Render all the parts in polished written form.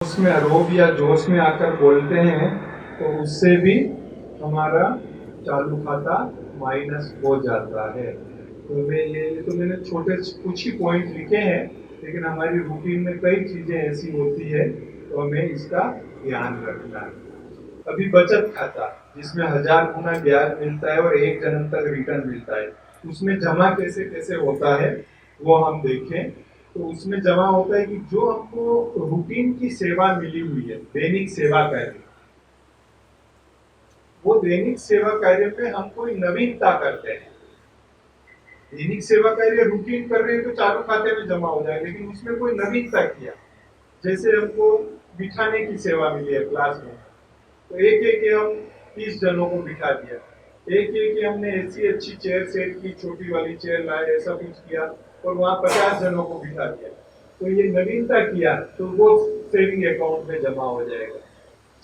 उसमें रोब या जोश में आकर बोलते हैं तो उससे भी हमारा चालू खाता माइनस हो जाता है। तो मैंने छोटे कुछ ही पॉइंट लिखे हैं, लेकिन हमारी रूटीन में कई चीजें ऐसी होती है तो हमें इसका ध्यान रखना है। अभी बचत खाता जिसमें 1000 गुना ब्याज मिलता है और 1 जन्म तक रिटर्न मिलता है, उसमें जमा कैसे कैसे होता है वो हम देखें। तो उसमें जमा होता है कि जो हमको रूटीन की सेवा मिली हुई है, दैनिक सेवा कार्य, वो दैनिक सेवा कार्य में हम कोई नवीनता करते हैं। दैनिक सेवा कार्य रूटीन कर रहे हैं तो चालू खाते में जमा हो जाए, लेकिन उसमें कोई नवीनता किया, जैसे हमको बिठाने की सेवा मिली है क्लास में, तो एक एक हम 30 जनों को बिठा दिया, एक एक हमने ऐसी अच्छी चेयर सेट की, छोटी वाली चेयर लाए, ऐसा कुछ किया और वहां 50 जनों को बिठा दिया, तो ये नवीनता किया तो वो सेविंग अकाउंट में जमा हो जाएगा।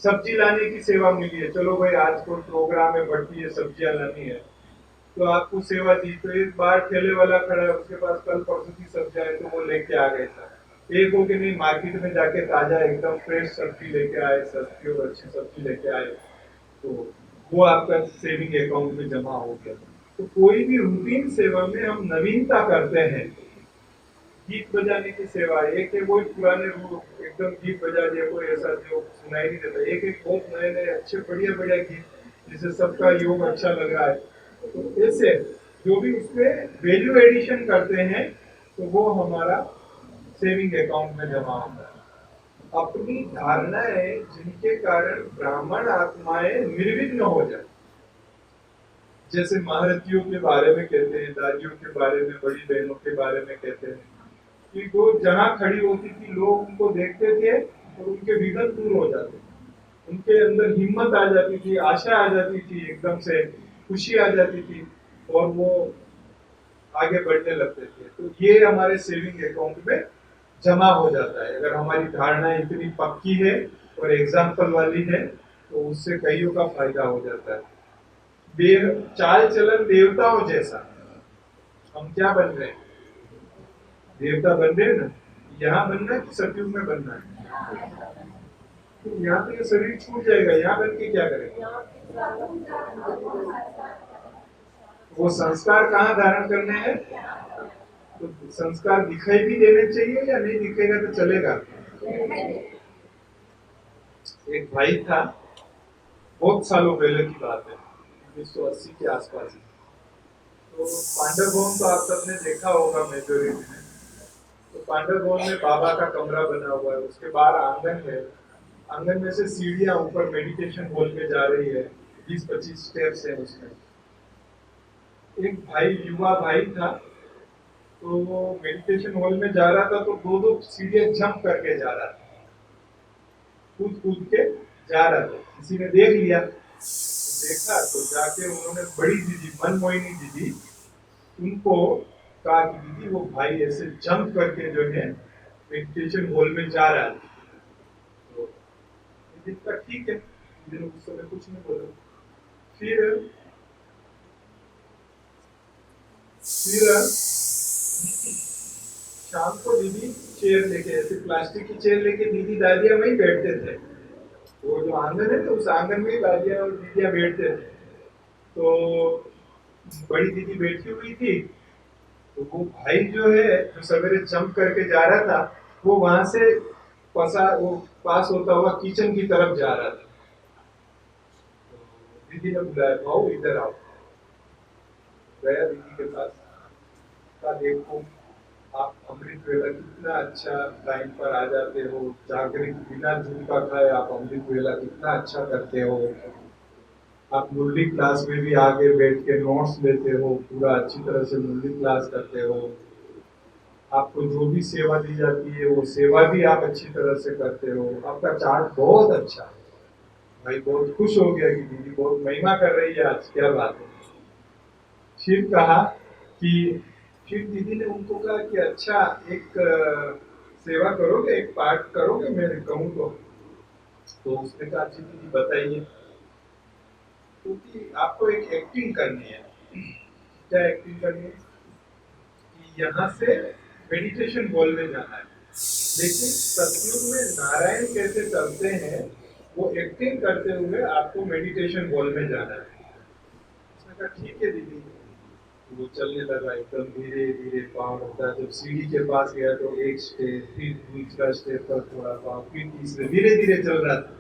सब्जी लाने की सेवा मिली है, चलो भाई आज को प्रोग्राम है, बढ़ती है, सब्जियां लानी है, तो आपको सेवा दी, तो एक बार ठेले वाला खड़ा है, उसके पास कल परसों की सब्जियां है तो वो लेके आ गए था। एक हो कि नहीं, मार्केट में जाके ताजा एकदम फ्रेश सब्जी लेके आए, सस्ती और अच्छी सब्जी लेके आए, तो वो आपका सेविंग अकाउंट में जमा हो गया। तो कोई भी रूटीन सेवा में हम नवीनता करते हैं। गीत बजाने की सेवा, एक है वो पुराने एकदम गीत बजा दिया, कोई ऐसा जो सुनाई नहीं देता, एक एक बहुत नए नए अच्छे बढ़िया बढ़िया गीत जिसे सबका योग अच्छा लग रहा है, तो ऐसे जो भी उसमें वैल्यू एडिशन करते हैं तो वो हमारा सेविंग अकाउंट में जमा होता है। अपनी धारणाएं जिनके कारण ब्राह्मण आत्माएं निर्विघ्न हो जाए, जैसे महारथियों के बारे में कहते हैं, दादियों के बारे में, बड़ी बहनों के बारे में कहते हैं कि वो जहां खड़ी होती थी लोग उनको देखते थे और उनके विघ्न दूर हो जाते थे, उनके अंदर हिम्मत आ जाती थी, आशा आ जाती थी, एकदम से खुशी आ जाती थी और वो आगे बढ़ने लगते थे। तो ये हमारे सेविंग अकाउंट में जमा हो जाता है। अगर हमारी धारणा इतनी पक्की है और एग्जाम्पल वाली है तो उससे कईयों का फायदा हो जाता है। चाल चलन देवताओं जैसा हम क्या बन रहे हैं, देवता बन रहे हैं ना। यहाँ बनना है कि सतयुग में बनना है? तो यहाँ तो ये शरीर छूट जाएगा, यहाँ बन के क्या करेंगे? वो संस्कार कहाँ धारण करने हैं? तो संस्कार दिखाई भी देने चाहिए या नहीं दिखेगा तो चलेगा? एक भाई था, बहुत सालों पहले की बात है, 1980 के आसपास। तो पांडव भवन तो आप सबने देखा होगा मेजोरिटी ने। तो पांडव भवन में बाबा का कमरा बना हुआ है, उसके बाहर आंगन है, आंगन में से सीढ़ियां ऊपर मेडिटेशन हॉल में जा रही है, 20-25 स्टेप्स है उसमें। एक भाई, युवा भाई था, तो वो मेडिटेशन हॉल में जा रहा था तो दो दो सीढ़ियां जंप करके जा रहा था, कूद कूद के जा रहा था। किसी ने देख लिया, तो देखा तो जाके उन्होंने बड़ी दीदी, मनमोहिनी दीदी, उनको कहा कि दीदी वो भाई ऐसे जंप करके जो है मेडिटेशन हॉल में जा रहा है। तो दीदी का ठीक है, दीदी ने उस समय कुछ नहीं बोला। फिर शाम को दीदी चेयर लेके, ऐसे प्लास्टिक की चेयर लेके दीदी दादियां वहीं बैठते थे, वो जो आंगन है तो उस आंगन में दादियां और दीदियां बैठते थे। तो बड़ी दीदी बैठी हुई थी, तो वो भाई जो है जो सवेरे जंप करके जा रहा था, वो वहां से वो पास होता हुआ किचन की तरफ जा रहा था। तो दीदी ने बुलाया, भाऊ इधर आओ। गया दीदी के पास, का देखो आप अमृत वेला कितना अच्छा टाइम पर आ जाते हो, जागृत बिना धूप का खाए आप अमृत वेला कितना अच्छा करते हो, आप मुरली क्लास में भी आगे बैठ के नोट्स लेते हो, पूरा अच्छी तरह से मुरली क्लास करते हो, आपको जो भी सेवा दी जाती है वो सेवा भी आप अच्छी तरह से करते हो, आपका चार्ट बहुत अच्छा है। भाई बहुत खुश हो गया कि दीदी बहुत महिमा कर रही है आज, क्या बात है। फिर कहा कि, फिर दीदी ने उनको कहा कि अच्छा एक सेवा करोगे, एक पाठ करोगे मैं कहूँ तो उसने कहा जी दीदी बताइए। क्योंकि आपको एक एक्टिंग करनी है। क्या एक्टिंग करनी है? कि यहाँ से मेडिटेशन हॉल में जाना है, लेकिन सतयुग में नारायण कैसे चलते हैं वो एक्टिंग करते हुए आपको मेडिटेशन हॉल में जाना है। उसने कहा ठीक है दीदी। वो चलने लगा एकदम धीरे धीरे पाँव रखता, जब सीढ़ी के पास गया तो एक स्टेप, फिर दूसरा स्टेप पर थोड़ा पाँव, फिर तीसरे, धीरे धीरे चल रहा था।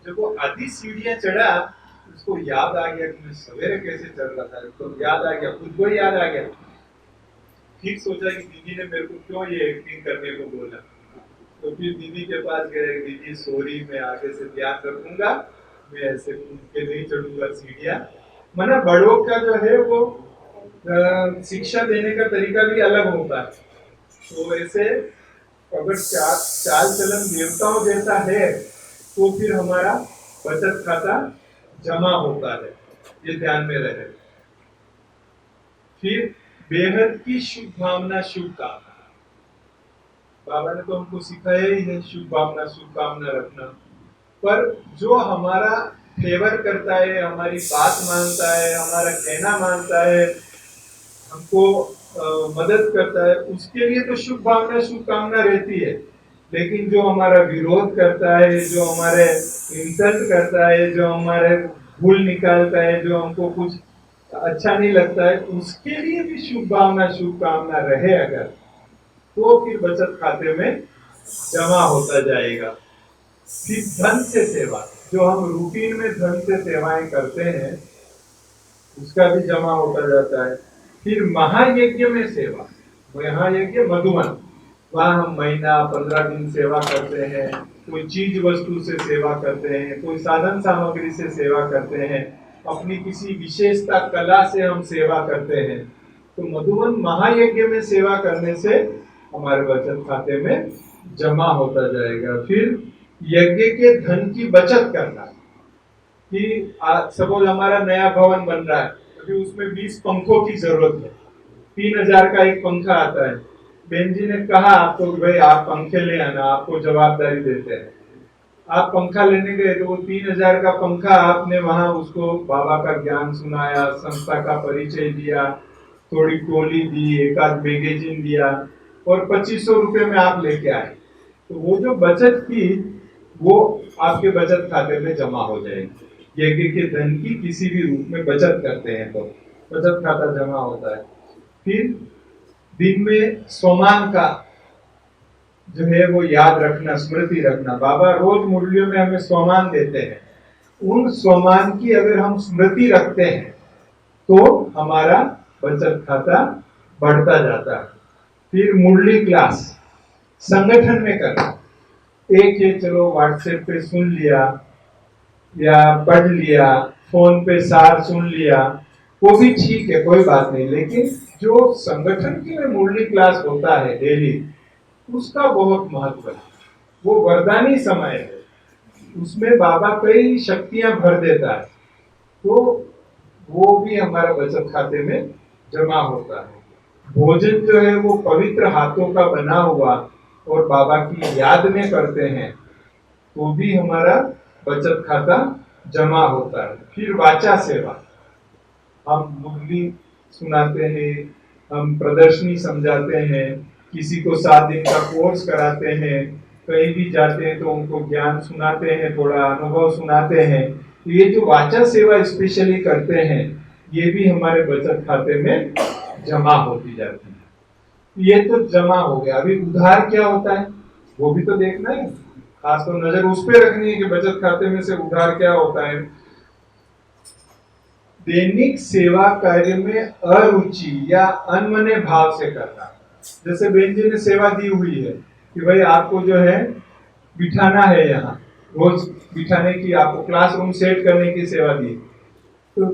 जब वो आधी सीढ़ियां चढ़ा उसको याद आ गया कि मैं सवेरे कैसे चल रहा था, तो याद आ गया, खुद को याद आ गया। फिर सोचा कि दीदी ने मेरे को क्यों ये एक्टिंग करने को बोला, तो फिर दीदी के पास गए, दीदी सॉरी मैं आगे से ध्यान रखूंगा, मैं ऐसे कूद के नहीं चढ़ूंगा सीढ़ियां। मना बड़ों का जो है वो शिक्षा देने का तरीका भी अलग होता है। तो ऐसे अगर चाल चलन देवताओं जैसा है तो फिर हमारा बचत खाता जमा होता है, ये ध्यान में रहे। फिर बेहद की शुभ भावना, शुभ कामना, बाबा ने तो हमको सिखाया ही है शुभ भावना शुभ कामना रखना। पर जो हमारा फेवर करता है, हमारी बात मानता है, हमारा कहना मानता है, हमको मदद करता है, उसके लिए तो शुभ भावना शुभ कामना रहती है। लेकिन जो हमारा विरोध करता है, जो हमारे इंसल्ट करता है, जो हमारे भूल निकालता है, जो हमको कुछ अच्छा नहीं लगता है, उसके लिए भी शुभ भावना शुभ कामना रहे अगर, तो फिर बचत खाते में जमा होता जाएगा। फिर धन से सेवा, जो हम रूटीन में धन से सेवाएं करते हैं उसका भी जमा होता जाता है। फिर महायज्ञ में सेवा, महायज्ञ मधुवन, वहां हम महीना 15 दिन सेवा करते हैं, कोई चीज वस्तु से सेवा करते हैं, कोई साधन सामग्री से सेवा करते हैं, अपनी किसी विशेषता कला से हम सेवा करते हैं। तो मधुवन महायज्ञ में सेवा करने से हमारे बचत खाते में जमा होता जाएगा। फिर यज्ञ के धन की बचत करना, कि सपोज हमारा नया भवन बन रहा है, अभी उसमें 20 पंखों की जरूरत है, 3000 का एक पंखा आता है। बहन जी ने कहा आपको कि भाई आप पंखे ले आना, आपको जवाबदारी देते हैं। आप पंखा लेने गए तो वो 3000 का पंखा आपने वहां उसको बाबा का ज्ञान सुनाया, संस्था का परिचय दिया, थोड़ी टोली दी, एक आध मैगजीन दिया, और 2500 रुपए में आप लेके आए, तो वो जो बचत थी वो आपके बचत खाते में जमा हो जाएगी। यज्ञ के धन की किसी भी रूप में बचत करते हैं तो बचत खाता जमा होता है। फिर दिन में सोमान का जो है वो याद रखना, स्मृति रखना, बाबा रोज मुरलियों में हमें सोमान देते हैं, उन सोमान की अगर हम स्मृति रखते हैं तो हमारा बचत खाता बढ़ता जाता है। फिर मुरली क्लास संगठन में करना, एक ये चलो व्हाट्सएप पे सुन लिया या पढ़ लिया, फोन पे सार सुन लिया, वो भी ठीक है, कोई बात नहीं, लेकिन जो संगठन की में मुरली क्लास होता है डेली, उसका बहुत महत्व है। वो वरदानी समय है, उसमें बाबा कई शक्तियां भर देता है, तो वो भी हमारा बचत खाते में जमा होता है। भोजन जो है वो पवित्र हाथों का बना हुआ और बाबा की याद में करते हैं, तो भी हमारा बचत खाता जमा होता है। फिर वाचा सेवा, हम मुरली सुनाते हैं, हम प्रदर्शनी समझाते हैं, किसी को 7 दिन का कोर्स कराते हैं, कहीं भी जाते हैं तो उनको ज्ञान सुनाते हैं, थोड़ा अनुभव सुनाते हैं, तो ये जो वाचा सेवा स्पेशली करते हैं ये भी हमारे बचत खाते में जमा होती जाती है। ये तो जमा हो गया। अभी उधार क्या होता है वो भी तो देखना है, खास तो नजर उस पर रखनी है कि बचत खाते में से उधार क्या होता है। दैनिक सेवा कार्य में अरुचि या अनमने भाव से करना, जैसे बहन जी ने सेवा दी हुई है कि भाई आपको जो है बिठाना है, यहाँ रोज बिठाने की, आपको क्लासरूम सेट करने की सेवा दी, तो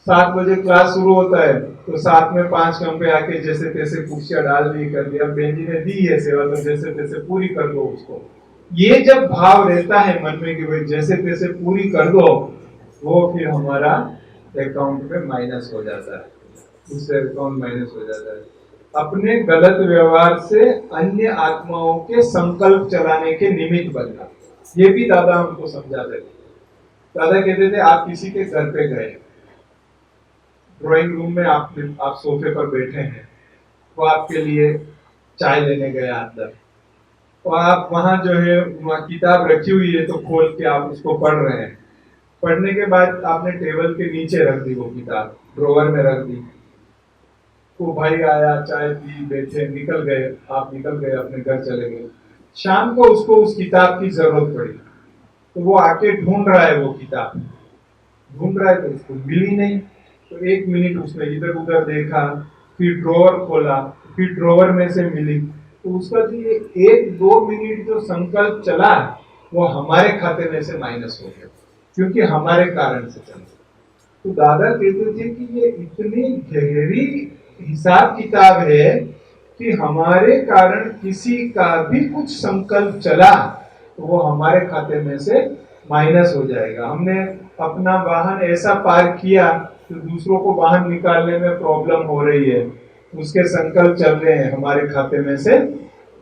7 बजे क्लास शुरू होता है तो 7 में 5 घंटे आके जैसे तैसे कुर्सियां डाल दी, कर दिया, बहन जी ने दी है सेवा तो जैसे तैसे पूरी कर दो उसको। ये जब भाव रहता है मन में कि भाई जैसे तैसे पूरी कर दो, वो फिर हमारा अकाउंट में माइनस हो जाता है, उससे अकाउंट माइनस हो जाता है। अपने गलत व्यवहार से अन्य आत्माओं के संकल्प चलाने के निमित्त बनना, ये भी दादा हमको समझाते थे। दादा कहते थे आप किसी के घर पे गए, ड्राइंग रूम में आप सोफे पर बैठे हैं, वो आपके लिए चाय लेने गया अंदर, तो आप वहां जो है वहाँ किताब रखी हुई है तो खोल के आप उसको पढ़ रहे हैं। पढ़ने के बाद आपने टेबल के नीचे रख दी वो किताब, ड्रॉवर में रख दी। वो भाई आया, चाय पी, बैठे, निकल गए, आप निकल गए, अपने घर चले गए। शाम को उसको उस किताब की जरूरत पड़ी, तो वो आके ढूंढ रहा है वो किताब, ढूंढ रहा है तो उसको मिली नहीं। तो 1 मिनट उसने इधर उधर देखा, फिर ड्रॉवर खोला, फिर ड्रॉवर में से मिली। तो उसका जो ये 1-2 मिनट जो संकल्प चला, वो हमारे खाते में से माइनस हो गया, क्योंकि हमारे कारण से चला। तो दादा कहते थे कि ये इतनी गहरी हिसाब किताब है कि हमारे कारण किसी का भी कुछ संकल्प चला तो वो हमारे खाते में से माइनस हो जाएगा। हमने अपना वाहन ऐसा पार्क किया तो दूसरों को वाहन निकालने में प्रॉब्लम हो रही है, उसके संकल्प चल रहे हैं, हमारे खाते में से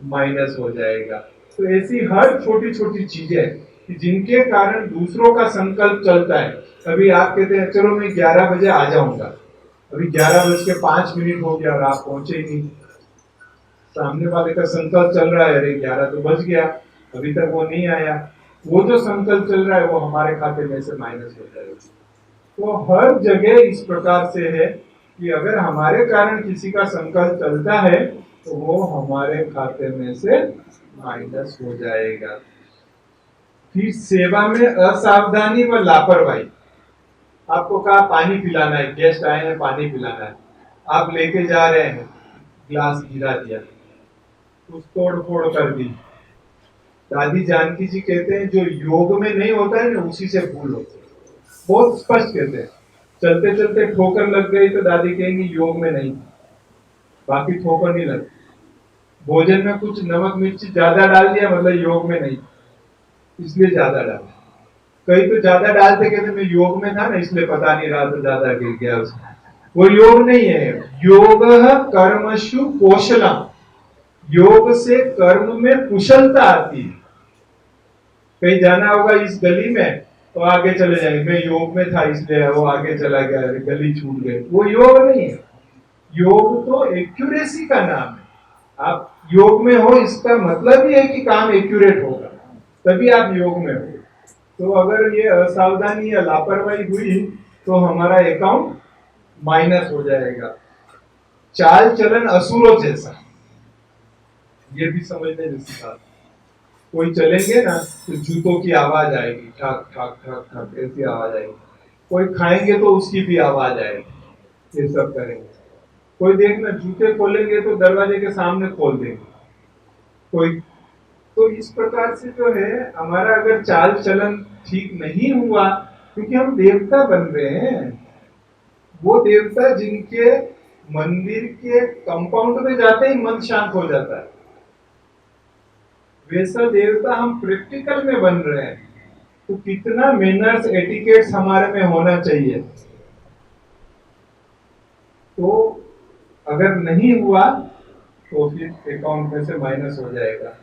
माइनस हो जाएगा। तो ऐसी हर छोटी छोटी चीजें कि जिनके कारण दूसरों का संकल्प चलता है। अभी आप कहते हैं चलो मैं 11 बजे आ जाऊंगा, अभी 11:05 हो गया और आप पहुंचे ही नहीं। सामने वाले का संकल्प चल रहा है, अरे 11 तो बज गया, अभी तक वो नहीं आया। वो जो संकल्प चल रहा है वो हमारे खाते में से माइनस हो जाएगा। तो हर जगह इस प्रकार से है कि अगर हमारे कारण किसी का संकल्प चलता है तो वो हमारे खाते में से माइनस हो जाएगा। फिर सेवा में असावधानी व लापरवाही। आपको कहा पानी पिलाना है, गेस्ट आए हैं, पानी पिलाना है, आप लेके जा रहे हैं, ग्लास गिरा दिया, कुछ तोड़ फोड़ कर दी। दादी जानकी जी कहते हैं जो योग में नहीं होता है ना उसी से भूल होती है, बहुत स्पष्ट कहते हैं। चलते चलते ठोकर लग गई तो दादी कहेंगी योग में नहीं, बाकी ठोकर नहीं लगी। भोजन में कुछ नमक मिर्ची ज्यादा डाल दिया मतलब योग में नहीं, इसलिए ज्यादा डाला। कई तो ज्यादा डालते कहते मैं योग में था ना इसलिए पता नहीं रहा तो ज्यादा गिर गया उसमें। वो योग नहीं है। योग कर्मशु कौशलम, योग से कर्म में कुशलता आती है। कहीं जाना होगा इस गली में तो आगे चले जाएंगे, मैं योग में था इसलिए वो आगे चला गया, गली छूट गई, वो योग नहीं है। योग तो एक्यूरेसी का नाम है। आप योग में हो इसका मतलब ही है कि काम एक्यूरेट होगा, तभी आप योग में हो। तो अगर ये असावधानी या लापरवाही हुई तो हमारा अकाउंट माइनस हो जाएगा। चाल चलन असुरों जैसा, ये भी समझने जैसी बात। कोई चलेंगे ना तो जूतों की आवाज आएगी, ठक ठक ठक ठक ऐसी आवाज आएगी। कोई खाएंगे तो उसकी भी आवाज आएगी, ये सब करेंगे। कोई देखना जूते खोलेंगे तो दरवाजे के सामने खोल देंगे कोई। तो इस प्रकार से जो है हमारा अगर चाल चलन ठीक नहीं हुआ, क्योंकि हम देवता बन रहे हैं, वो देवता जिनके मंदिर के कंपाउंड में जाते ही मन शांत हो जाता है, वैसा देवता हम प्रैक्टिकल में बन रहे हैं। तो कितना मैनर्स एटिकेट्स हमारे में होना चाहिए। तो अगर नहीं हुआ तो फिर अकाउंट में से माइनस हो जाएगा।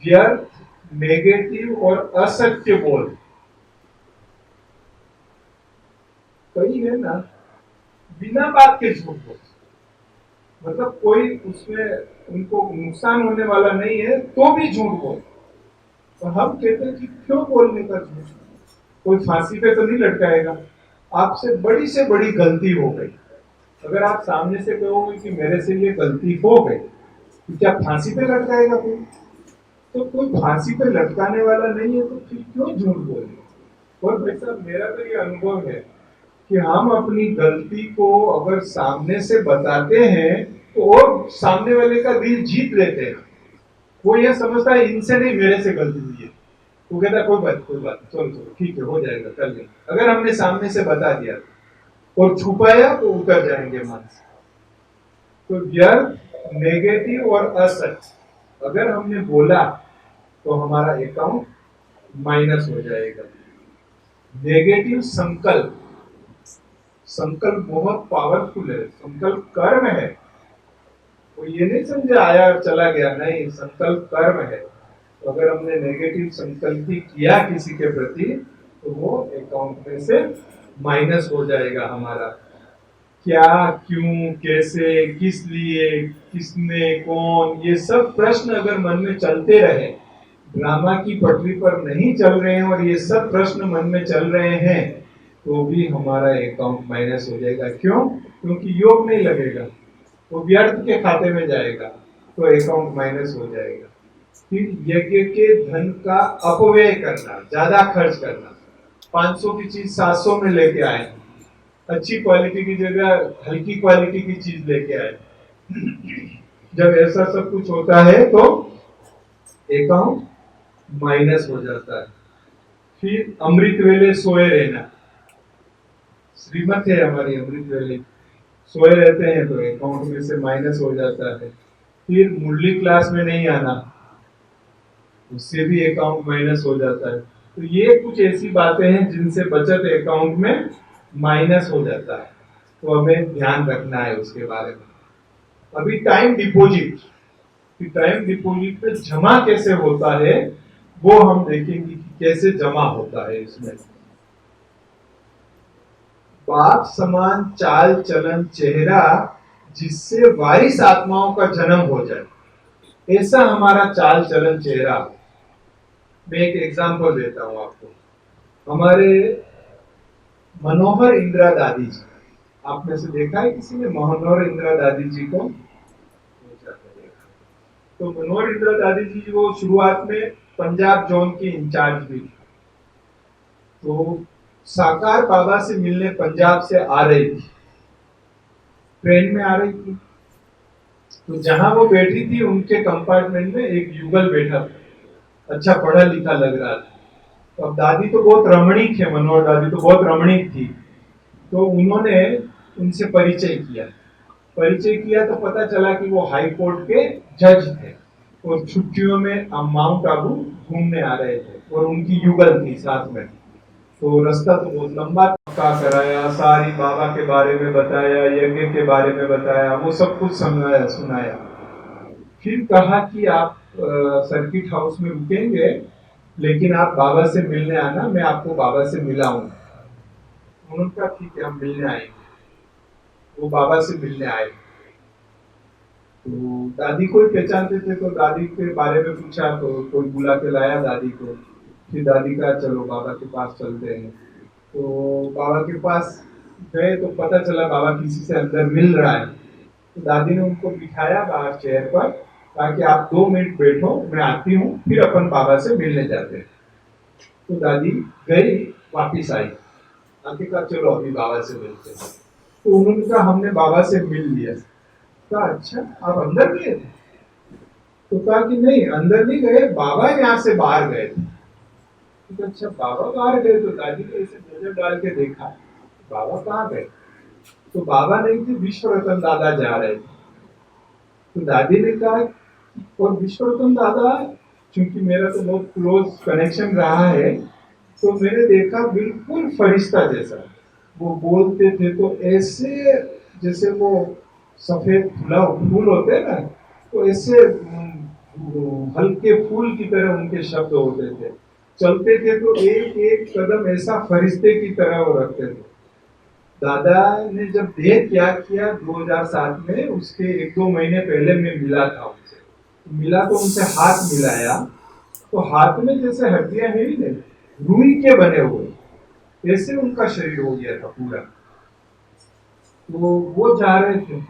व्यर्थ, नेगेटिव और असत्य बोल, कई है ना बिना बात के झूठ बोल, मतलब कोई उसमें उनको नुकसान होने वाला नहीं है तो भी झूठ बोल। तो हम कहते हैं कि क्यों बोलने का झूठ, कोई फांसी पे तो नहीं लटकाएगा। आपसे से बड़ी गलती हो गई, अगर आप सामने से कहोगे कि मेरे से ये गलती हो गई तो क्या फांसी पे लटकाएगा कोई? तो कोई फांसी पे लटकाने वाला नहीं है तो फिर क्यों झूठ बोलेंगे। और भाई साहब मेरा तो ये अनुभव है कि हम अपनी गलती को अगर सामने से बताते हैं तो और सामने वाले का दिल जीत लेते हैं। वो ये समझता है इनसे नहीं मेरे से गलती हुई है, वो कहता कोई बात चलो चलो ठीक है हो जाएगा कर लेंगे। अगर हमने सामने से बता दिया और छुपाया तो उतर जाएंगे मन से। तो व्यर्थ, नेगेटिव और असत्य अगर हमने बोला तो हमारा अकाउंट माइनस हो जाएगा। नेगेटिव संकल्प, संकल्प बहुत पावरफुल है, संकल्प कर्म है। वो ये नहीं समझे आया और चला गया, नहीं, संकल्प कर्म है। तो अगर हमने नेगेटिव संकल्प ही किया किसी के प्रति तो वो अकाउंट में से माइनस हो जाएगा हमारा। क्या, क्यों, कैसे, किस लिए, किसने, कौन, ये सब प्रश्न अगर मन में चलते रहे, ड्रामा की पटरी पर नहीं चल रहे हैं और ये सब प्रश्न मन में चल रहे हैं, तो भी हमारा अकाउंट माइनस हो जाएगा। क्यों? क्योंकि योग नहीं लगेगा, वो व्यर्थ के खाते में जाएगा, तो अकाउंट माइनस हो जाएगा। फिर यज्ञ के धन का अपव्यय करना, ज्यादा खर्च करना, 500 की चीज 700 में लेके आए, अच्छी क्वालिटी की जगह हल्की क्वालिटी की चीज लेके आए। जब ऐसा सब कुछ होता है तो अकाउंट माइनस हो जाता है। फिर अमृत वेले सोए रहना, श्रीमत है हमारी अमृत वेले, सोए रहते हैं तो अकाउंट में से माइनस हो जाता है। फिर मुरली क्लास में नहीं आना, उससे भी अकाउंट माइनस हो जाता है। तो ये कुछ ऐसी बातें हैं जिनसे बचत अकाउंट में माइनस हो जाता है, तो हमें ध्यान रखना है उसके बारे में। अभी टाइम डिपॉजिट, टाइम डिपॉजिट में जमा कैसे होता है वो हम देखेंगे कि कैसे जमा होता है। इसमें बाप समान चाल चलन चेहरा जिससे वारिस आत्माओं का जन्म हो जाए, ऐसा हमारा चाल चलन चेहरा। मैं एक एग्जांपल देता हूं आपको। हमारे मनोहर इंदिरा दादी जी, आप में से देखा है किसी ने मनोहर इंदिरा दादी जी को? तो मनोहर इंदिरा दादी जी वो शुरुआत में पंजाब जोन की इंचार्ज भी थी। तो साकार बाबा से मिलने पंजाब से आ रही थी, ट्रेन में आ रही थी। तो जहां वो बैठी थी उनके कंपार्टमेंट में एक युगल बैठा था, अच्छा पढ़ा लिखा लग रहा था। तो अब दादी तो बहुत रमणीक है, मनोहर दादी तो बहुत रमणीक थी। तो उन्होंने उनसे परिचय किया तो पता चला कि वो हाई कोर्ट के जज थे और छुट्टियों में माउंट आबू घूमने आ रहे थे और उनकी युगल थी साथ में। तो रास्ता तो बहुत लंबा का कराया, सारी बाबा के बारे में बताया, यज्ञ के बारे में बताया, वो सब कुछ सुनाया। फिर कहा कि आप सर्किट हाउस में रुकेंगे, लेकिन आप बाबा से मिलने आना, मैं आपको बाबा से मिलाऊंगा। उन्होंने कहा ठीक है, हम मिलने आएंगे। वो बाबा से मिलने आए। तो दादी को ही पहचानते थे, तो दादी के बारे में पूछा तो कोई बुला के लाया दादी को। फिर दादी का चलो बाबा के पास चलते हैं। तो बाबा के पास गए तो पता चला बाबा किसी से अंदर मिल रहा है। तो दादी ने उनको बिठाया बाहर चेयर पर, ताकि आप 2 मिनट बैठो, मैं आती हूँ, फिर अपन बाबा से मिलने जाते हैं। तो दादी गई, वापिस आई, आके कहा चलो अभी बाबा से मिलते हैं। तो उन्होंने कहा हमने बाबा से मिल लिया। कहा अच्छा, आप अंदर गए थे? तो कहा कि नहीं, अंदर नहीं गए, बाबा यहाँ से बाहर गए थे। तो अच्छा, बाबा बाहर गए? तो दादी ने ऐसे नजर डाल के देखा, बाबा कहाँ गए? तो बाबा नहीं थे, विश्व रतन दादा जा रहे थे। तो दादी ने कहा, और विश्व रतन दादा, चूंकि मेरा तो बहुत क्लोज कनेक्शन रहा है, तो मैंने देखा बिल्कुल फरिश्ता जैसा। वो बोलते थे तो ऐसे जैसे वो सफेद फूल होते हैं ना, तो ऐसे हल्के फूल की तरह उनके शब्द होते थे। चलते थे तो एक एक कदम ऐसा फरिश्ते की तरह वो रखते थे। दादा ने जब देह त्याग किया 2007 में, उसके 1-2 महीने पहले मैं मिला था उनसे। मिला तो उनसे हाथ मिलाया, तो हाथ में जैसे हड्डियां है ही नहीं, रुई के बने हुए, ऐसे उनका शरीर हो गया था पूरा। तो वो जा रहे थे,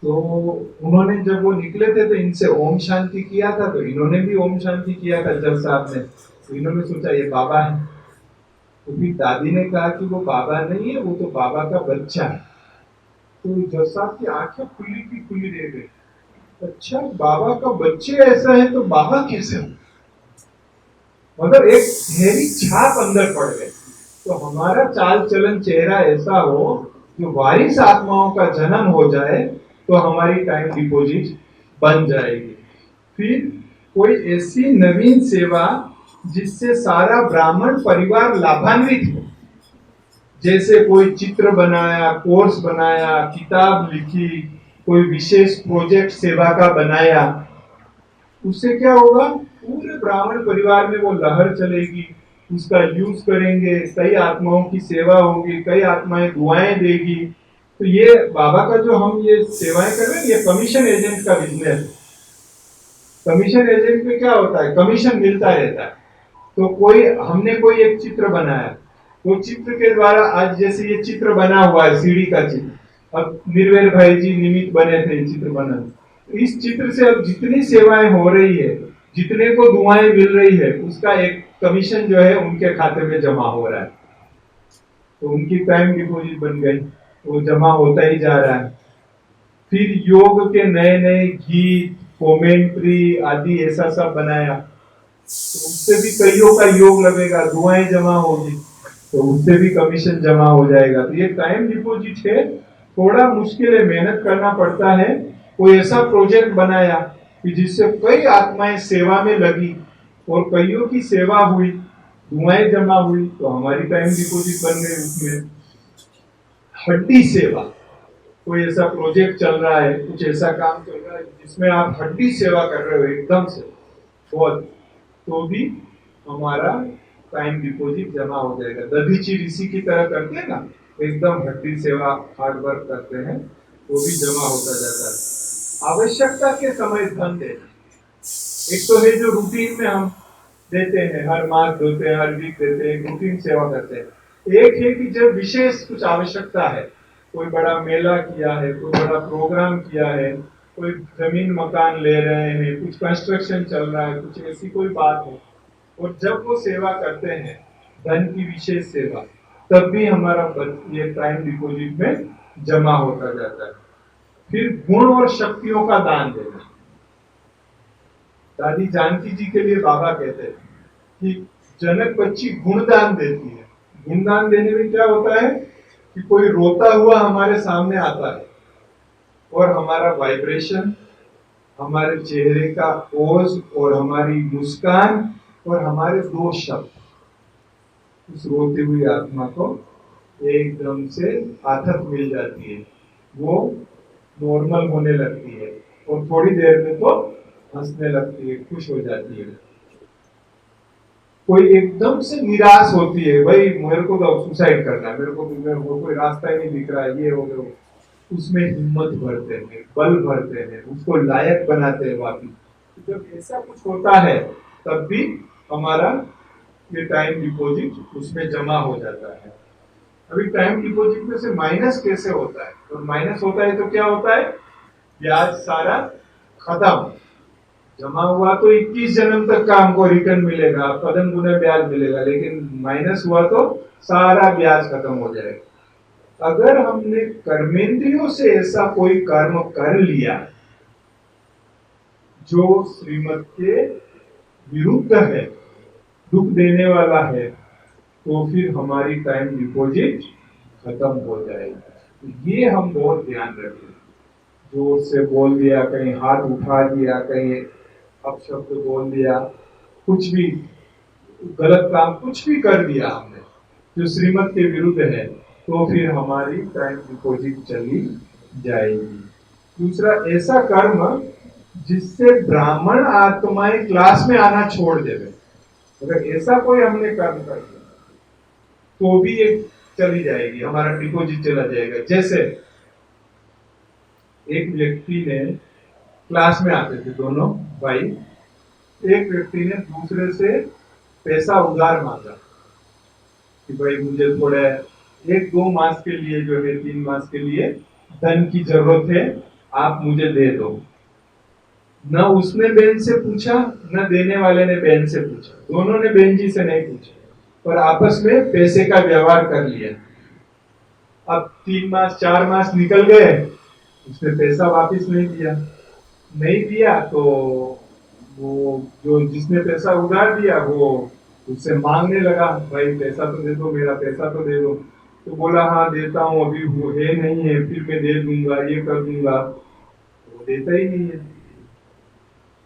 तो उन्होंने जब वो निकले थे तो इनसे ओम शांति किया था, तो इन्होंने भी ओम शांति किया था जज साहब ने। तो इन्होंने सोचा ये बाबा है। तो फिर दादी ने कहा कि वो बाबा नहीं है, वो तो बाबा का बच्चा है। तो जज साहब की आंखें खुली की खुली रह गई। अच्छा, बाबा का बच्चे ऐसा है तो बाबा कैसे हो? मतलब एक गहरी छाप अंदर पड़ गई। तो हमारा चाल चलन चेहरा ऐसा हो जो वारिस आत्माओं का जन्म हो जाए, तो हमारी टाइम डिपॉजिट बन जाएगी। फिर कोई ऐसी नवीन सेवा जिससे सारा ब्राह्मण परिवार लाभान्वित हो, जैसे कोई चित्र बनाया, कोर्स बनाया, किताब लिखी, कोई विशेष प्रोजेक्ट सेवा का बनाया, उससे क्या होगा? पूरे ब्राह्मण परिवार में वो लहर चलेगी, उसका यूज करेंगे, कई आत्माओं की सेवा होगी, कई आत्माएं दुआएं देगी। तो ये बाबा का जो हम ये सेवाएं कर रहे हैं, ये कमीशन एजेंट का बिजनेस है। कमीशन एजेंट में क्या होता है, कमीशन मिलता रहता है। तो कोई हमने कोई एक चित्र बनाया, वो चित्र के द्वारा आज जैसे ये चित्र बना हुआ है, सीढ़ी का चित्र, अब निर्वेर भाई जी निमित्त बने थे चित्र बनाने। तो इस चित्र से अब जितनी सेवाएं हो रही है, जितने को दुआएं मिल रही है, उसका एक कमीशन जो है उनके खाते में जमा हो रहा है। तो उनकी टाइम डिपॉजिट बन गई, वो जमा होता ही जा रहा है। फिर योग के नए नए गीत, कमेंट्री आदि ऐसा सब बनाया, तो उससे भी कईयों का योग लगेगा, दुआएं जमा होगी, तो उससे भी कमीशन जमा हो जाएगा। तो ये टाइम डिपॉजिट है, थोड़ा मुश्किल है, मेहनत करना पड़ता है। कोई ऐसा प्रोजेक्ट बनाया कि जिससे कई आत्माएं सेवा में लगी और कईयों की सेवा हुई, दुआएं जमा हुई, तो हमारी टाइम डिपॉजिट बन गई। उसमें हड्डी सेवा, कोई ऐसा प्रोजेक्ट चल रहा है, कुछ ऐसा काम चल रहा है जिसमें आप हड्डी सेवा कर रहे हो एकदम से बहुत, तो भी हमारा टाइम डिपॉजिट जमा हो जाएगा। दधीची ऋषि की तरह करते हैं ना, एकदम हड्डी सेवा हार्ड वर्क करते हैं, वो भी जमा होता जाता है। आवश्यकता के समय धन देना, एक तो है जो रूटीन में हम देते हैं, हर मास देते हैं, हर वीक देते हैं, रूटीन सेवा करते हैं। एक है कि जब विशेष कुछ आवश्यकता है, कोई बड़ा मेला किया है, कोई बड़ा प्रोग्राम किया है, कोई जमीन मकान ले रहे हैं, कुछ कंस्ट्रक्शन चल रहा है, कुछ ऐसी कोई बात है, और जब वो सेवा करते हैं, धन की विशेष सेवा, तब भी हमारा ये टाइम डिपॉजिट में जमा होता जाता है। फिर गुण और शक्तियों का दान देना। दादी जानकी जी के लिए बाबा कहते हैं कि जनक बच्ची गुणदान देती है। गुणदान देने में क्या होता है कि कोई रोता हुआ हमारे सामने आता है और हमारा वाइब्रेशन, हमारे चेहरे का पोज और हमारी मुस्कान और हमारे दो शब्द उस रोती हुई आत्मा को एकदम से आथत मिल जाती है, वो नॉर्मल होने लगती है और थोड़ी देर में तो हंसने लगती है, खुश हो जाती है। कोई एकदम से निराश होती है, भाई मेरे को तो सुसाइड करना है, मेरे को कोई रास्ता ही नहीं दिख रहा है, ये हो गया, उसमें हिम्मत भरते हैं, बल भरते हैं, उसको लायक बनाते हैं वापिस। जब ऐसा कुछ होता है तब भी हमारा ये टाइम डिपॉजिट उसमें जमा हो जाता है। अभी टाइम डिपॉजिट में से माइनस कैसे होता है, और माइनस होता है तो क्या होता है, ब्याज सारा खत्म, जमा हुआ तो 21 जन्म तक का हमको रिटर्न मिलेगा, कदम गुने ब्याज मिलेगा, लेकिन माइनस हुआ तो सारा ब्याज खत्म हो जाएगा। अगर हमने कर्मेंद्रियों से ऐसा कोई कर्म कर लिया जो श्रीमत के विरुद्ध है, दुख देने वाला है, तो फिर हमारी टाइम डिपॉजिट खत्म हो जाएगी। ये हम बहुत ध्यान रखें। जोर से बोल दिया, कहीं हाथ उठा दिया, कहीं अपशब्द बोल दिया, कुछ भी गलत काम कुछ भी कर दिया हमने जो श्रीमत के विरुद्ध है, तो फिर हमारी टाइम डिपॉजिट चली जाएगी। दूसरा, ऐसा कर्म जिससे ब्राह्मण आत्माएं क्लास में आना छोड़ देवे, अगर ऐसा कोई हमने कर्म कर दिया तो भी ये चली जाएगी, हमारा डिपॉजिट चला जाएगा। जैसे एक व्यक्ति ने, क्लास में आते थे दोनों भाई, एक व्यक्ति ने दूसरे से पैसा उधार मांगा कि भाई मुझे थोड़ा 1-2 मास के लिए जो है, 3 मास के लिए धन की जरूरत है, आप मुझे दे दो। न उसने बहन से पूछा, न देने वाले ने बहन से पूछा, दोनों ने बहन जी से नहीं पूछा, पर आपस में पैसे का व्यवहार कर लिया। अब 3 मास 4 मास निकल गए, उसने पैसा वापस नहीं दिया तो वो जो जिसने पैसा उधार दिया वो उससे मांगने लगा, भाई पैसा तो दे दो, मेरा पैसा तो दे दो। तो बोला हाँ देता हूँ, अभी वो है नहीं है, फिर मैं दे दूंगा, ये कर दूंगा। वो देता ही नहीं है।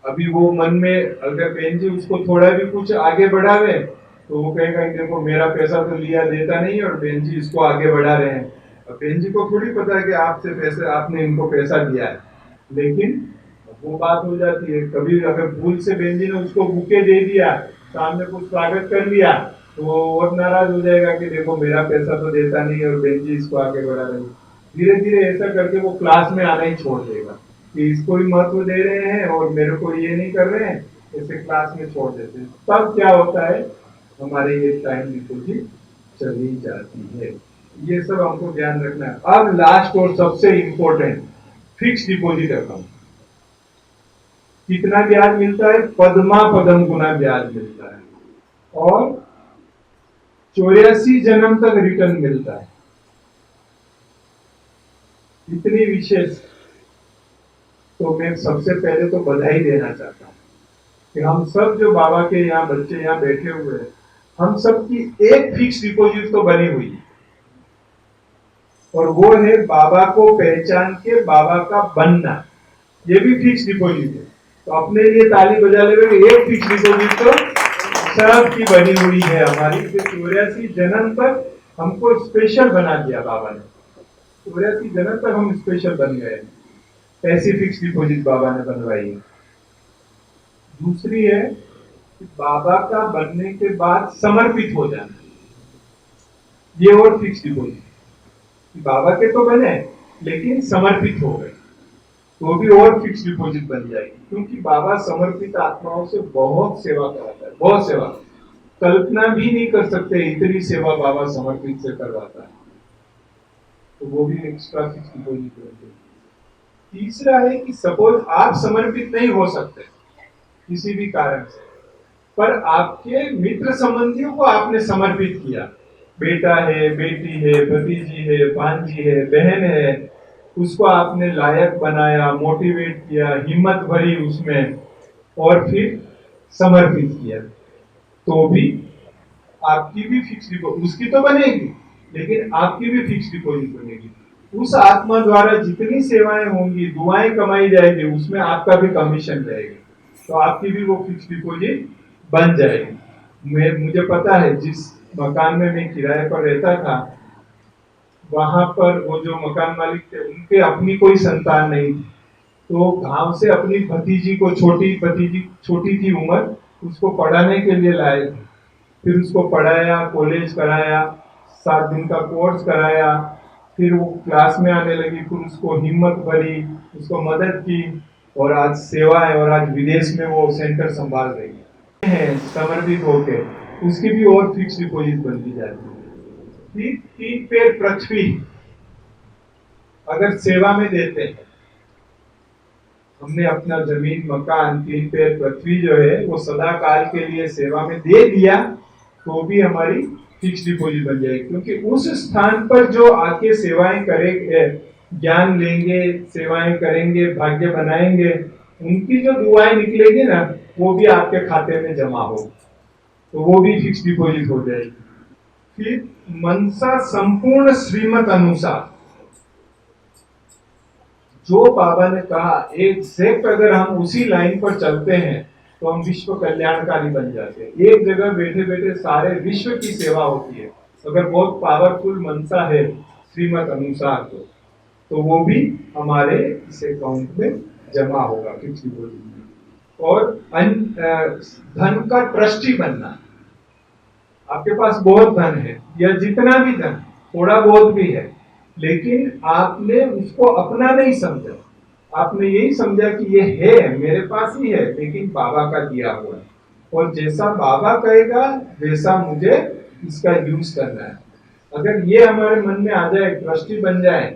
अभी वो मन में अगर बहन जी उसको थोड़ा भी कुछ आगे बढ़ावे तो वो कहेगा देखो मेरा पैसा तो लिया, देता नहीं, और बहन जी इसको आगे बढ़ा रहे हैं। अब बहन जी को थोड़ी पता है कि आपसे पैसे, आपने इनको पैसा दिया है, लेकिन वो बात हो जाती है। कभी अगर भूल से बहन जी ने उसको बुके दे दिया, सामने कुछ स्वागत कर लिया, तो वो और नाराज हो जाएगा कि देखो मेरा पैसा तो देता नहीं और बहन जी इसको आगे बढ़ा रही। धीरे धीरे ऐसा करके वो क्लास में आना ही छोड़ देगा कि इसको ही महत्व दे रहे हैं और मेरे को ये नहीं कर रहे हैं, ऐसे क्लास में छोड़ देते हैं। तब क्या होता है, हमारे ये टाइम डिपोजिट चली जाती है। ये सब हमको ध्यान रखना है। अब लास्ट और सबसे इंपॉर्टेंट, फिक्स डिपॉजिट अकाउंट। कितना ब्याज मिलता है? पद्मा पदम गुना ब्याज मिलता है और 84 जन्म तक रिटर्न मिलता है। इतनी विशेष, तो मैं सबसे पहले तो बधाई देना चाहता हूं कि हम सब जो बाबा के यहाँ बच्चे यहाँ बैठे हुए हैं, हम सब की एक फिक्स डिपॉजिट तो बनी हुई है और वो है बाबा को पहचान के बाबा का बनना। ये भी फिक्स डिपॉजिट है। तो अपने लिए ताली बजा ले, एक फिक्स डिपॉजिट तो सबकी बनी हुई है हमारी। 84 जन्म तक हमको स्पेशल बना दिया बाबा ने। 84 जन्म तक हम स्पेशल बन गए। ऐसी फिक्स डिपॉजिट बाबा ने बनवाई है। दूसरी है कि बाबा का बनने के बाद समर्पित हो जाना, ये और फिक्स डिपॉजिट। बाबा के तो बने लेकिन समर्पित हो गए, तो भी और फिक्स डिपॉजिट बन जाएगी। क्योंकि बाबा समर्पित आत्माओं से बहुत सेवा कराता है, बहुत सेवा। कल्पना भी नहीं कर सकते इतनी सेवा बाबा समर्पित से करवाता है। तो वो भी एक्स्ट्रा फिक्स डिपॉजिट बन जाएगी। तीसरा है कि सपोज आप समर्पित नहीं हो सकते किसी भी कारण से, पर आपके मित्र संबंधियों को आपने समर्पित किया। बेटा है, बेटी है, भतीजी है, भांजी है, बहन है, उसको आपने लायक बनाया, मोटिवेट किया, हिम्मत भरी उसमें और फिर समर्पित किया, तो भी आपकी भी फिक्स डिपॉजिट, उसकी तो बनेगी लेकिन आपकी भी फिक्स डिपॉजिट बनेगी। उस आत्मा द्वारा जितनी सेवाएं होंगी, दुआएं कमाई जाएगी, उसमें आपका भी कमीशन रहेगा, तो आपकी भी वो फिक्स डिपॉजिट बन जाएगी। मुझे पता है जिस मकान में मैं किराए पर रहता था, वहां पर वो जो मकान मालिक थे उनके अपनी कोई संतान नहीं थी, तो गांव से अपनी भतीजी को, छोटी भतीजी, छोटी थी उम्र, उसको पढ़ाने के लिए लाए थे। फिर उसको पढ़ाया, कॉलेज कराया, 7 दिन का कोर्स कराया, फिर वो क्लास में आने लगी, फिर उसको हिम्मत भरी, उसको मदद की और आज सेवा है और आज विदेश में वो सेंटर संभाल रही है समर्पित होके। उसकी भी और फिक्स डिपॉजिट बनती जाती है। 3 पैर पृथ्वी अगर सेवा में देते हैं, हमने अपना जमीन, मकान, 3 पैर पृथ्वी जो है वो सदा काल के लिए सेवा में दे दिया, तो भी हमारी फिक्स डिपॉजिट बन जाएगी। क्योंकि उस स्थान पर जो आके सेवाएं करेंगे, ज्ञान लेंगे, सेवाएं करेंगे, भाग्य बनाएंगे, उनकी जो दुआएं निकलेगी ना, वो भी आपके खाते में जमा हो, तो वो भी फिक्स डिपॉजिट हो जाएगी। फिर मनसा संपूर्ण श्रीमत अनुसार, जो बाबा ने कहा एग्जैक्ट, अगर हम उसी लाइन पर चलते हैं तो हम विश्व कल्याणकारी बन जाते हैं। एक जगह बैठे बैठे सारे विश्व की सेवा होती है। अगर बहुत पावरफुल मनसा है श्रीमत अनुसार, तो वो भी हमारे इस अकाउंट में जमा होगा फिक्स डिपॉजिट में। और धन का ट्रस्टी बनना। आपके पास बहुत धन है या जितना भी धन, थोड़ा बहुत भी है, लेकिन आपने उसको अपना नहीं समझा, आपने यही समझा कि ये है, मेरे पास ही है, लेकिन बाबा का दिया हुआ है और जैसा बाबा कहेगा वैसा मुझे इसका यूज करना है। अगर ये हमारे मन में आ जाए, ट्रस्टी बन जाए,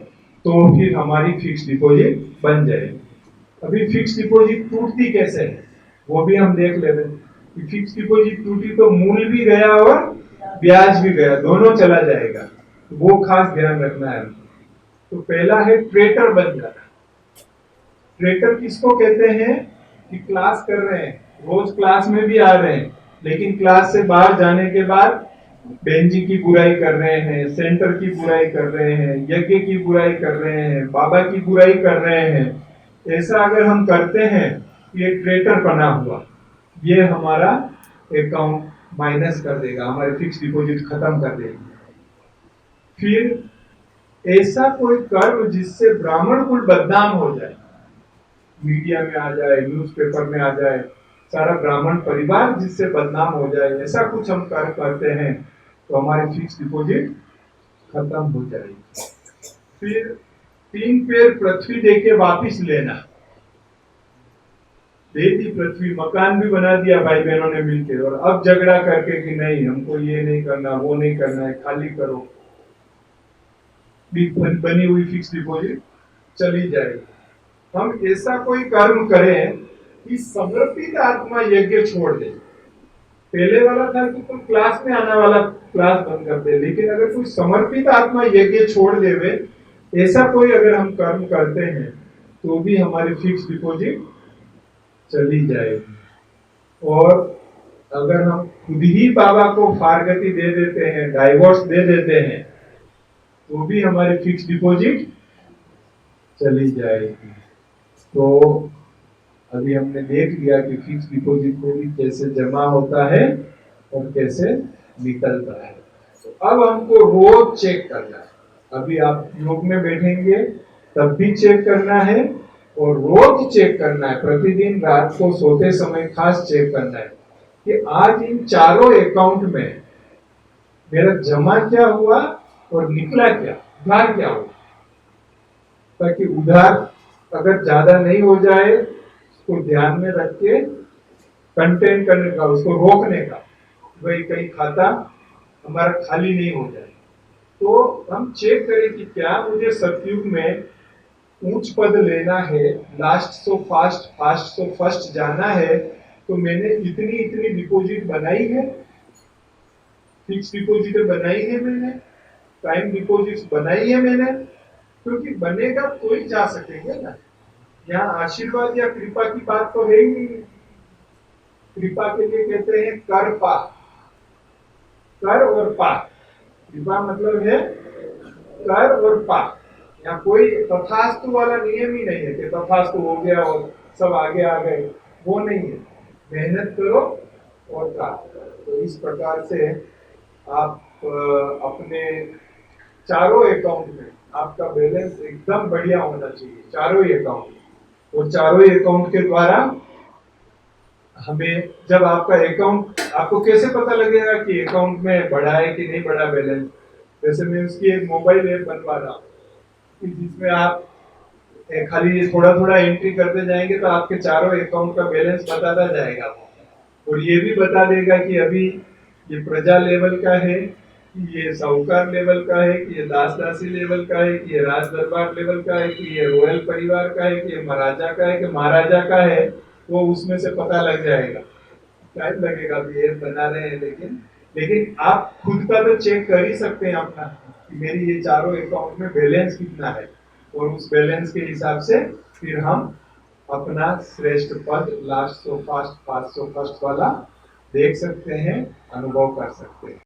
तो फिर हमारी फिक्स डिपॉजिट बन जाएगी। अभी फिक्स डिपॉजिट टूटती कैसे है वो भी हम देख ले रहे हैं कि फिक्स डिपॉजिट टूटी तो मूल भी गया और ब्याज भी गया, दोनों चला जाएगा, तो वो खास ध्यान रखना है। तो पहला है ट्रेटर बन जाना। ट्रेटर किसको कहते हैं कि क्लास कर रहे हैं, रोज क्लास में भी आ रहे हैं, लेकिन क्लास से बाहर जाने के बाद बहन जी की बुराई कर रहे हैं, सेंटर की बुराई कर रहे हैं, यज्ञ की बुराई कर रहे हैं, बाबा की बुराई कर रहे हैं। ऐसा अगर हम करते हैं, ये ट्रेटर बना हुआ, ये हमारा अकाउंट माइनस कर देगा, हमारे फिक्स डिपॉजिट खत्म कर देगी। फिर ऐसा कोई कर्म जिससे ब्राह्मण कुल बदनाम हो जाए, मीडिया में आ जाए, न्यूज़पेपर में आ जाए, सारा ब्राह्मण परिवार जिससे बदनाम हो जाए, ऐसा कुछ हम कार्य करते हैं तो हमारी फिक्स डिपॉजिट खत्म हो जाएगी। फिर 3 पेड़ पृथ्वी देके वापिस लेना। दे दी पृथ्वी, मकान भी बना दिया भाई बहनों ने मिलकर, और अब झगड़ा करके कि नहीं हमको ये नहीं करना, वो नहीं करना है, खाली करो, बनी हुई फिक्स डिपॉजिट चली जाएगी। हम ऐसा कोई कर्म करें कि समर्पित आत्मा यज्ञ छोड़ दे। पहले वाला था कि तुम क्लास में आने वाला क्लास बंद कर दे, लेकिन अगर कोई समर्पित आत्मा यज्ञ छोड़ देवे, ऐसा कोई अगर हम कर्म करते हैं तो भी हमारी फिक्स डिपॉजिट चली जाएगी। और अगर हम खुद ही बाबा को फारगति दे देते हैं, डाइवोर्स दे देते हैं, तो भी हमारी फिक्स डिपॉजिट चली जाएगी। तो अभी हमने देख लिया कि फिक्स डिपॉजिट में भी कैसे जमा होता है और कैसे निकलता है। तो अब हमको रोज चेक करना है। अभी आप योग में बैठेंगे तब भी चेक करना है, और रोज चेक करना है, प्रतिदिन रात को सोते समय खास चेक करना है कि आज इन चारों अकाउंट में मेरा जमा क्या हुआ और निकला क्या, उधार क्या हुआ, ताकि उधार अगर ज्यादा नहीं हो जाए उसको ध्यान में रख के कंटेन करने का, उसको रोकने का, भाई कहीं खाता हमारा खाली नहीं हो जाए। तो हम चेक करें कि क्या मुझे सतयुग में उच्च पद लेना है, last so fast, fast so first जाना है, तो मैंने इतनी इतनी डिपॉजिट बनाई है, फिक्स डिपॉजिट बनाई है मैंने, टाइम डिपॉजिट बनाई है मैंने, क्योंकि बनेगा तो ही जा सकेंगे ना। यहाँ आशीर्वाद या कृपा की बात तो है ही नहीं। कृपा के लिए कहते हैं कर पा, कर और पा। कृपा मतलब है कर और पा। यहाँ कोई तथास्तु वाला नियम ही नहीं है कि तथास्तु हो गया और सब आगे आ गए, वो नहीं है। मेहनत करो और का। तो इस प्रकार से आप अपने चारों अकाउंट में आपका बैलेंस एकदम बढ़िया होना चाहिए, चारों ही अकाउंट। और चारों ही अकाउंट के द्वारा हमें, जब आपका अकाउंट, आपको कैसे पता लगेगा कि अकाउंट में बढ़ा है कि नहीं बढ़ा बैलेंस? वैसे मैं उसकी एक मोबाइल ऐप बनवा रहा हूँ जिसमें आप खाली थोड़ा थोड़ा एंट्री करते जाएंगे तो आपके चारों अकाउंट का बैलेंस बताता जाएगा, और ये भी बता देगा कि अभी ये प्रजा लेवल का है, कि ये साहूकार लेवल का है, कि ये दास दासी लेवल का है, कि ये राज दरबार लेवल का है, कि ये रॉयल परिवार का है, कि ये महाराजा का है, कि महाराजा का है। वो उसमें से पता लग जाएगा। टाइम लगेगा, अभी ये बना रहे हैं, लेकिन आप खुद का तो चेक कर ही सकते हैं अपना कि मेरी ये चारों अकाउंट में बैलेंस कितना है, और उस बैलेंस के हिसाब से फिर हम अपना श्रेष्ठ पद last so fast, fast so first वाला देख सकते हैं, अनुभव कर सकते हैं।